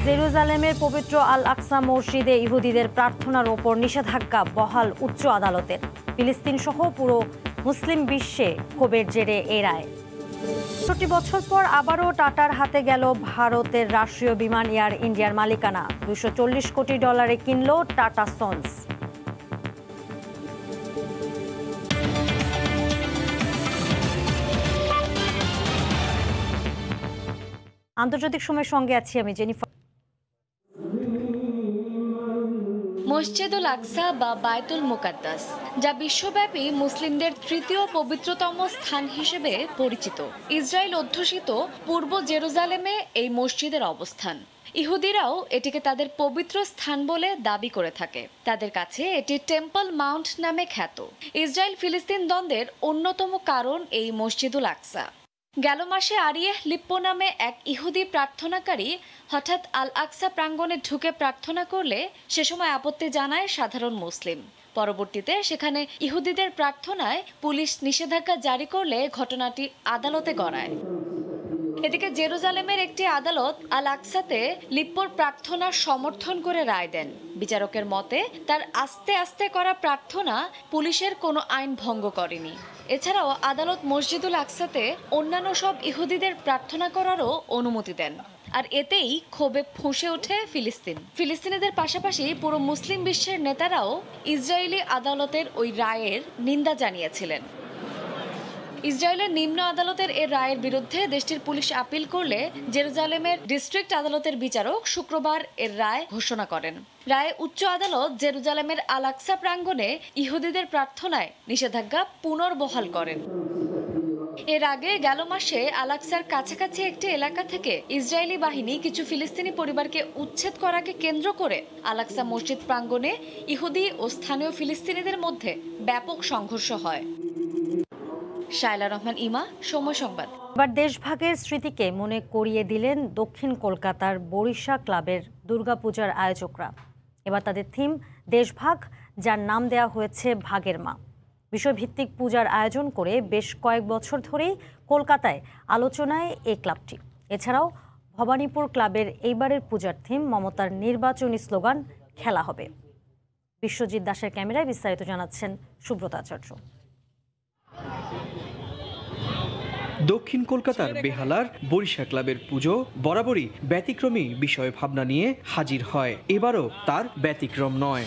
জেরুজালেমের পবিত্র আল আকসা মসজিদে ইহুদিদের প্রার্থনার ওপর নিষেধাজ্ঞা বহাল উচ্চ আদালতের। ফিলিস্তিন সহ পুরো মুসলিম বিশ্বে ক্ষোভের জেরে এই রায়। ৬০ বছর পর আবারও টাটার হাতে গেল ভারতের রাষ্ট্রীয় বিমান এয়ার ইন্ডিয়ার মালিকানা। $২৪০ কোটি কিনল টাটা সন্স। আন্তর্জাতিক সময়ের সঙ্গে আছি আমি জেনিফার। মসজিদুল আকসা বা বায়তুল মুকাদ্দাস, যা বিশ্বব্যাপী মুসলিমদের তৃতীয় পবিত্রতম স্থান হিসেবে পরিচিত। ইসরায়েল অধ্যুষিত পূর্ব জেরুজালেমে এই মসজিদের অবস্থান। ইহুদিরাও এটিকে তাদের পবিত্র স্থান বলে দাবি করে থাকে। তাদের কাছে এটি টেম্পল মাউন্ট নামে খ্যাত। ইসরায়েল ফিলিস্তিন দ্বন্দ্বের অন্যতম কারণ এই মসজিদুল আকসা। গেল মাসে আরিয়েহ লিপ্পো নামে এক ইহুদি প্রার্থনাকারী হঠাৎ আল আকসা প্রাঙ্গণে ঢুকে প্রার্থনা করলে সে সময় আপত্তি জানায় সাধারণ মুসলিম। পরবর্তীতে সেখানে ইহুদিদের প্রার্থনায় পুলিশ নিষেধাজ্ঞা জারি করলে ঘটনাটি আদালতে গড়ায়। এদিকে জেরুজালেমের একটি আদালত আল আকসাতে লিপ্পোর প্রার্থনার সমর্থন করে রায় দেন। বিচারকের মতে তার আস্তে আস্তে করা প্রার্থনা পুলিশের কোনো আইন ভঙ্গ করেনি। এছাড়াও আদালত মসজিদুল আকসাতে অন্যান্য সব ইহুদিদের প্রার্থনা করারও অনুমতি দেন। আর এতেই ক্ষোভে ফুঁসে ওঠে ফিলিস্তিনিদের পাশাপাশি পুরো মুসলিম বিশ্বের নেতারাও ইসরায়েলি আদালতের ওই রায়ের নিন্দা জানিয়েছিলেন। ইসরায়েলের নিম্ন আদালতের এর রায়ের বিরুদ্ধে দেশটির পুলিশ আপিল করলে জেরুজালেমের ডিস্ট্রিক্ট আদালতের বিচারক শুক্রবার এর রায় ঘোষণা করেন। রায়ে উচ্চ আদালত জেরুজালেমের আল আকসা প্রাঙ্গণে ইহুদিদের প্রার্থনায় নিষেধাজ্ঞা পুনর্বহাল করেন। এর আগে গেল মাসে আল আকসার কাছাকাছি একটি এলাকা থেকে ইসরায়েলি বাহিনী কিছু ফিলিস্তিনি পরিবারকে উচ্ছেদ করাকে কেন্দ্র করে আল আকসা মসজিদ প্রাঙ্গণে ইহুদি ও স্থানীয় ফিলিস্তিনিদের মধ্যে ব্যাপক সংঘর্ষ হয়। শায়লা রহমান ইমা, সময় সংবাদ। এবার দেশভাগের স্মৃতিকে মনে করিয়ে দিলেন দক্ষিণ কলকাতার বরিশা ক্লাবের দুর্গাপূজার আয়োজকরা। এবার তাদের থিম দেশভাগ, যার নাম দেওয়া হয়েছে ভাগের মা। বিষয়ভিত্তিক পূজার আয়োজন করে বেশ কয়েক বছর ধরেই কলকাতায় আলোচনায় এই ক্লাবটি। এছাড়াও ভবানীপুর ক্লাবের এইবারের পূজার থিম মমতার নির্বাচনী স্লোগান খেলা হবে। বিশ্বজিৎ দাসের ক্যামেরায় বিস্তারিত জানাচ্ছেন সুব্রত আচার্য। দক্ষিণ কলকাতার বেহালার বরিশা ক্লাবের পুজো বরাবরই ব্যতিক্রমী বিষয় ভাবনা নিয়ে হাজির হয়। এবারও তার ব্যতিক্রম নয়।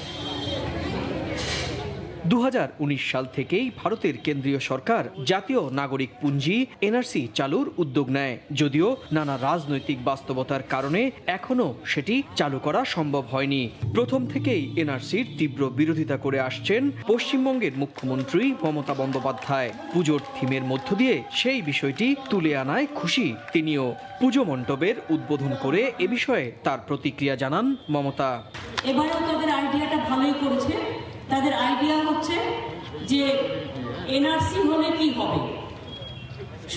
2019 সাল থেকেই ভারতের কেন্দ্রীয় সরকার জাতীয় নাগরিক পুঞ্জি এনআরসি চালুর উদ্যোগ নেয়। যদিও নানা রাজনৈতিক বাস্তবতার কারণে এখনো সেটি চালু করা সম্ভব হয়নি। প্রথম থেকেই এনআরসির তীব্র বিরোধিতা করে আসছেন পশ্চিমবঙ্গের মুখ্যমন্ত্রী মমতা বন্দ্যোপাধ্যায়। পুজোর থিমের মধ্য দিয়ে সেই বিষয়টি তুলে আনায় খুশি তিনিও। পুজো মণ্ডপের উদ্বোধন করে এ বিষয়ে তার প্রতিক্রিয়া জানান মমতা। এবারেও তাদের আইডিয়াটা ভালোই করেছে। তাদের আইডিয়া হচ্ছে যে এনআরসি হলে কি হবে,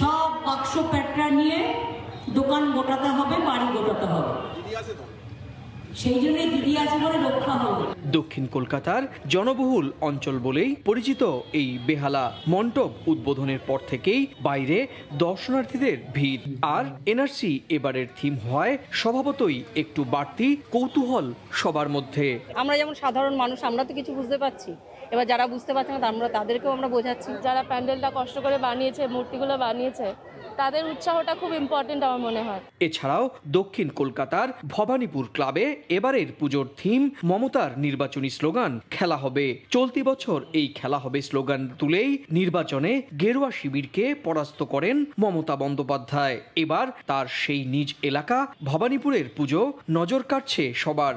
সব বাক্স প্যাটরা নিয়ে দোকান গোটাতে হবে, বাড়ি গোটাতে হবে। সেই জন্যই দিদি আছে বলে রক্ষা হবে। দক্ষিণ কলকাতার জনবহুল অঞ্চল বলেই পরিচিত এই বেহালা মণ্ডপ উদ্বোধনের পর থেকেই বাইরে দর্শনার্থীদের ভিড়। আর এনআরসি এবারের থিম হয় স্বভাবতই একটু বাড়তি কৌতূহল সবার মধ্যে। আমরা যেমন সাধারণ মানুষ, আমরা তো কিছু বুঝতে পারছি, এবার যারা বুঝতে পারছে না আমরা তাদেরকেও আমরা বোঝাচ্ছি। যারা প্যান্ডেলটা কষ্ট করে বানিয়েছে, মূর্তিগুলো বানিয়েছে, তাদের উৎসাহটা খুব ইম্পর্টেন্ট আমার মনে হয়। এছাড়াও দক্ষিণ কলকাতার ভবানীপুর ক্লাবে এবারের পুজোর থিম মমতার নির্বাচনী স্লোগান খেলা হবে। চলতি বছর এই খেলা হবে স্লোগান তুলেই নির্বাচনে গেরুয়া শিবিরকে পরাস্ত করেন মমতা বন্দ্যোপাধ্যায়। এবার তার সেই নিজ এলাকা ভবানীপুরের পুজো নজর কাটছে সবার।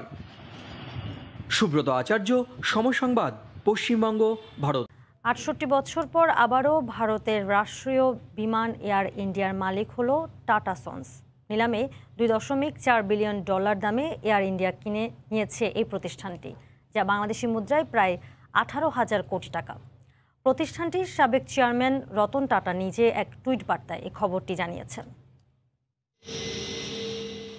সুব্রত আচার্য, সময় সংবাদ, পশ্চিমবঙ্গ, ভারত। ৬৮ বছর পর আবারও ভারতের রাষ্ট্রীয় বিমান এয়ার ইন্ডিয়ার মালিক হলো টাটা সন্স। নিলামে $2.4 বিলিয়ন দামে এয়ার ইন্ডিয়া কিনে নিয়েছে এই প্রতিষ্ঠানটি, যা বাংলাদেশি মুদ্রায় প্রায় 18,000 কোটি টাকা। প্রতিষ্ঠানটির সাবেক চেয়ারম্যান রতন টাটা নিজে এক টুইট বার্তায় এই খবরটি জানিয়েছেন।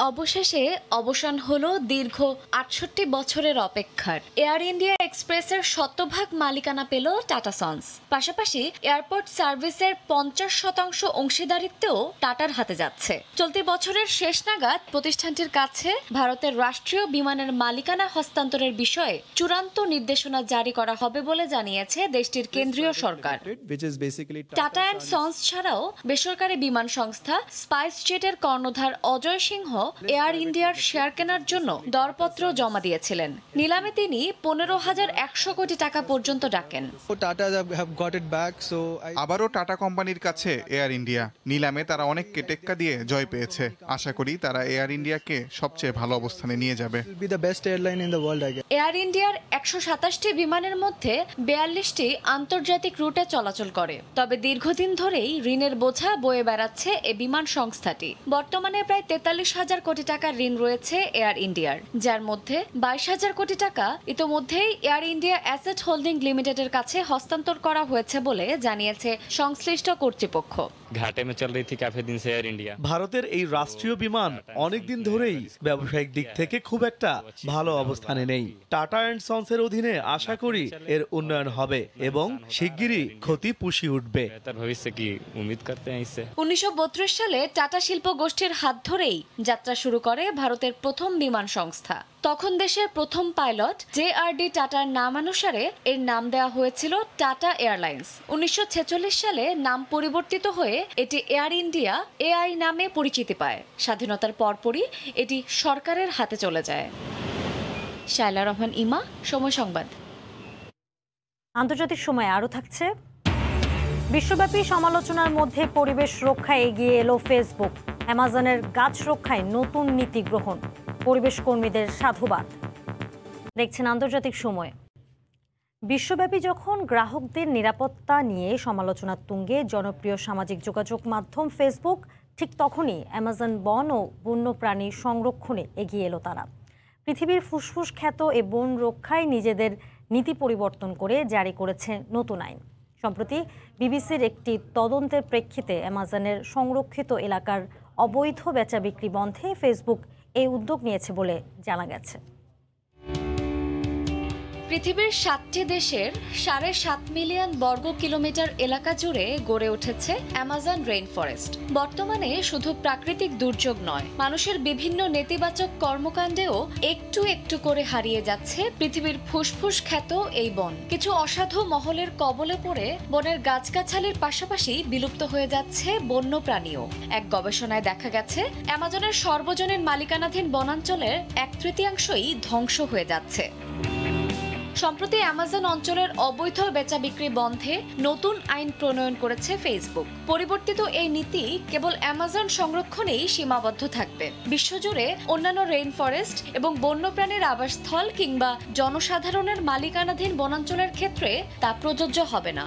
অবশেষে অবসান হলো দীর্ঘ ৬৮ বছরের অপেক্ষার। এয়ার ইন্ডিয়া এক্সপ্রেসের শতভাগ মালিকানা পেল টাটা সন্স। পাশাপাশি এয়ারপোর্ট সার্ভিসের ৫০% অংশীদারিত্বও টাটার হাতে যাচ্ছে। চলতি বছরের শেষ নাগাদ প্রতিষ্ঠানটির কাছে ভারতের রাষ্ট্রীয় বিমানের মালিকানা হস্তান্তরের বিষয়ে চূড়ান্ত নির্দেশনা জারি করা হবে বলে জানিয়েছে দেশটির কেন্দ্রীয় সরকার। টাটা অ্যান্ড সন্স ছাড়াও বেসরকারি বিমান সংস্থা স্পাইস জেটের কর্ণধার অজয় সিংহ এয়ার ইন্ডিয়ার শেয়ার কেনার জন্য দরপত্র জমা দিয়েছিলেন। নিলামে তিনি ১৫,১০০ কোটি টাকা পর্যন্ত ডাকেন। আবারও টাটা কোম্পানির কাছে এয়ার ইন্ডিয়া। নিলামে তারা অনেককে টেক্কা দিয়ে জয় পেয়েছে। আশা করি তারা এয়ার ইন্ডিয়াকে সবচেয়ে ভালো অবস্থানে নিয়ে যাবে। এয়ার ইন্ডিয়ার ১২৭টি বিমানের মধ্যে ৪২টি আন্তর্জাতিক রুটে চলাচল করে। তবে দীর্ঘদিন ধরেই ঋণের বোঝা বয়ে বেড়াচ্ছে এ বিমান সংস্থাটি। বর্তমানে প্রায় ৪৩,০০০ কোটি টাকার ঋণ রয়েছে এয়ার ইন্ডিয়ার, যার মধ্যে ২২,০০০ কোটি টাকা ইতোমধ্যেই এয়ার ইন্ডিয়া অ্যাসেট হোল্ডিং লিমিটেডের কাছে হস্তান্তর করা হয়েছে বলে জানিয়েছে সংশ্লিষ্ট কর্তৃপক্ষ। ভারতের এই রাষ্ট্রীয় বিমান অনেকদিন ধরেই ব্যবসায়িক দিক থেকে খুব একটা ভালো অবস্থানে নেই। টাটা অ্যান্ড সন্সের অধীনে আশা করি এর উন্নয়ন হবে এবং শিগগিরই ক্ষতি পুষিয়ে উঠবে। ১৯৩২ সালে টাটা শিল্প গোষ্ঠীর হাত ধরেই যাত্রা শুরু করে ভারতের প্রথম বিমান সংস্থা। তখন দেশের প্রথম পাইলট JRD টাটার নামানুসারে এর নাম দেওয়া হয়েছিল টাটা এয়ারলাইন্স। ১৯৪৬ সালে নাম পরিবর্তিত হয়ে এটি এয়ার ইন্ডিয়া AI নামে পরিচিতি পায়। স্বাধীনতার পরপরই এটি সরকারের হাতে চলে যায়। শায়লা রহমান ইমা, সময় সংবাদ। আন্তর্জাতিক সময় আরও থাকছে। বিশ্বব্যাপী সমালোচনার মধ্যে পরিবেশ রক্ষায় এগিয়ে এলো ফেসবুক। অ্যামাজনের গাছ রক্ষায় নতুন নীতি গ্রহণ, পরিবেশ কর্মীদের সাধুবাদ। দেখছেন আন্তর্জাতিক সময়। বিশ্বব্যাপী যখন গ্রাহকদের নিরাপত্তা নিয়ে সমালোচনার তুঙ্গে জনপ্রিয় সামাজিক যোগাযোগ মাধ্যম ফেসবুক, ঠিক তখনই অ্যামাজন বন ও বন্যপ্রাণী সংরক্ষণে এগিয়ে এলো তারা। পৃথিবীর ফুসফুস খ্যাত এ বন রক্ষায় নিজেদের নীতি পরিবর্তন করে জারি করেছে নতুন আইন। সম্প্রতি বিবিসির একটি তদন্তের প্রেক্ষিতে অ্যামাজনের সংরক্ষিত এলাকার অবৈধ বেচা বিক্রি বন্ধে ফেসবুক এই উদ্যোগ নিয়েছে বলে জানা গেছে। পৃথিবীর ৭টি দেশের ৭.৫ মিলিয়ন বর্গ কিলোমিটার এলাকা জুড়ে গড়ে উঠেছে অ্যামাজন রেইন ফরেস্ট। বর্তমানে শুধু প্রাকৃতিক দুর্যোগ নয়, মানুষের বিভিন্ন নেতিবাচক কর্মকাণ্ডেও একটু একটু করে হারিয়ে যাচ্ছে পৃথিবীর ফুসফুস খ্যাত এই বন। কিছু অসাধু মহলের কবলে পড়ে বনের গাছগাছালির পাশাপাশি বিলুপ্ত হয়ে যাচ্ছে বন্য প্রাণীও। এক গবেষণায় দেখা গেছে অ্যামাজনের সর্বজনীন মালিকানাধীন বনাঞ্চলের ১/৩ ধ্বংস হয়ে যাচ্ছে। সম্প্রতি অ্যামাজন অঞ্চলের অবৈধ বেচা বিক্রি বন্ধে নতুন আইন প্রণয়ন করেছে ফেসবুক। পরিবর্তিত এই নীতি কেবল অ্যামাজন সংরক্ষণেই সীমাবদ্ধ থাকবে। বিশ্বজুড়ে অন্যান্য রেইন ফরেস্ট এবং বন্যপ্রাণীর আবাসস্থল কিংবা জনসাধারণের মালিকানাধীন বনাঞ্চলের ক্ষেত্রে তা প্রযোজ্য হবে না।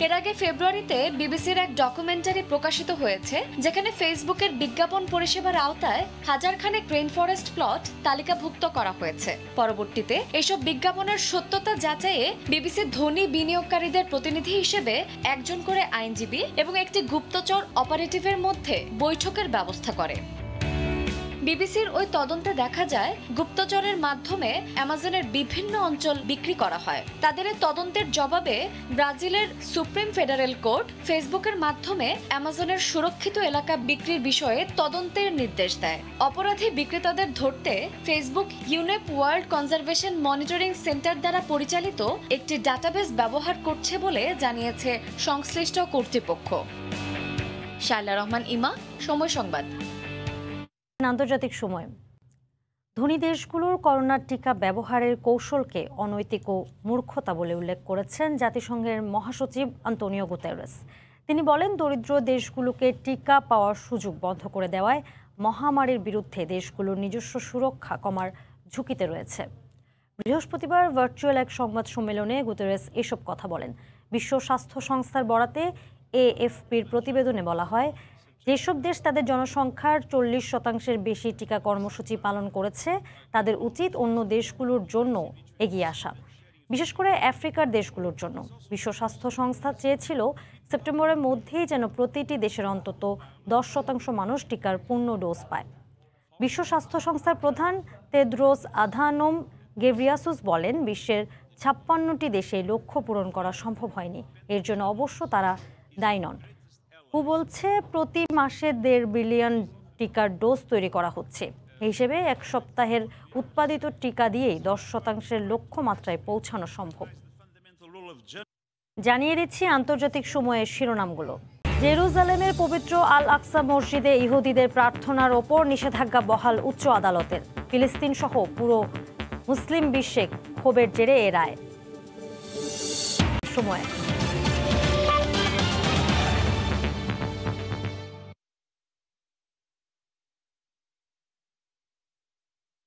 এর আগে ফেব্রুয়ারিতে বিবিসির এক ডকুমেন্টারি প্রকাশিত হয়েছে, যেখানে ফেসবুকের বিজ্ঞাপন পরিষেবার আওতায় হাজারখানেক রেইন ফরেস্ট প্লট তালিকাভুক্ত করা হয়েছে। পরবর্তীতে এসব বিজ্ঞাপনের সত্যতা যাচাইয়ে বিবিসির ধনী বিনিয়োগকারীদের প্রতিনিধি হিসেবে একজন করে আইনজীবী এবং একটি গুপ্তচর অপারেটিভের মধ্যে বৈঠকের ব্যবস্থা করে। বিবিসির ওই তদন্তে দেখা যায়, গুপ্তচরের মাধ্যমে অ্যামাজনের বিভিন্ন অঞ্চল বিক্রি করা হয়। তাদের এই তদন্তের জবাবে ব্রাজিলের সুপ্রিম ফেডারেল কোর্ট ফেসবুকের মাধ্যমে অ্যামাজনের সুরক্ষিত এলাকা বিক্রির বিষয়ে তদন্তের নির্দেশ দেয়। অপরাধী বিক্রেতাদের ধরতে Facebook ইউনেপ world conservation monitoring centre দ্বারা পরিচালিত একটি ডাটাবেস ব্যবহার করছে বলে জানিয়েছে সংশ্লিষ্ট কর্তৃপক্ষ। শায়লা রহমান ইমা, সময় সংবাদ। আন্তর্জাতিক সময়। ধনী দেশগুলোর করোনার টিকা ব্যবহারের কৌশলকে অনৈতিক ও মূর্খতা বলে উল্লেখ করেছেন জাতিসংঘের মহাসচিব আন্তোনিও গুতেরেস। তিনি বলেন, দরিদ্র দেশগুলোকে টিকা পাওয়ার সুযোগ বন্ধ করে দেওয়ায় মহামারীর বিরুদ্ধে দেশগুলোর নিজস্ব সুরক্ষা কমার ঝুঁকিতে রয়েছে। বৃহস্পতিবার ভার্চুয়াল এক সংবাদ সম্মেলনে গুতেরেস এসব কথা বলেন। বিশ্ব স্বাস্থ্য সংস্থার বরাতে AFPর প্রতিবেদনে বলা হয়, যেসব দেশ তাদের জনসংখ্যার 40% বেশি টিকা কর্মসূচি পালন করেছে, তাদের উচিত অন্য দেশগুলোর জন্য এগিয়ে আসা, বিশেষ করে আফ্রিকার দেশগুলোর জন্য। বিশ্ব স্বাস্থ্য সংস্থা চেয়েছিল সেপ্টেম্বরের মধ্যেই যেন প্রতিটি দেশের অন্তত 10% মানুষ টিকার পূর্ণ ডোজ পায়। বিশ্ব স্বাস্থ্য সংস্থার প্রধান তেদ্রোস আধানোম গেব্রিয়াসুস বলেন, বিশ্বের 56টি দেশে লক্ষ্য পূরণ করা সম্ভব হয়নি। এর জন্য অবশ্য তারা দায়ী নন। হু বলছে, প্রতি মাসে 1.5 বিলিয়ন টিকার ডোজ তৈরি করা হচ্ছে। এই হিসেবে এক সপ্তাহের উৎপাদিত টিকা দিয়েই 10% লক্ষ্যমাত্রায় পৌঁছানো সম্ভব। জানিয়ে দিচ্ছি আন্তর্জাতিক সময়ের শিরোনামগুলো। জেরুজালেমের পবিত্র আল আকসা মসজিদে ইহুদিদের প্রার্থনার ওপর নিষেধাজ্ঞা বহাল উচ্চ আদালতের। ফিলিস্তিন সহ পুরো মুসলিম বিশ্বে ক্ষোভের জেরে এ রায়। সময়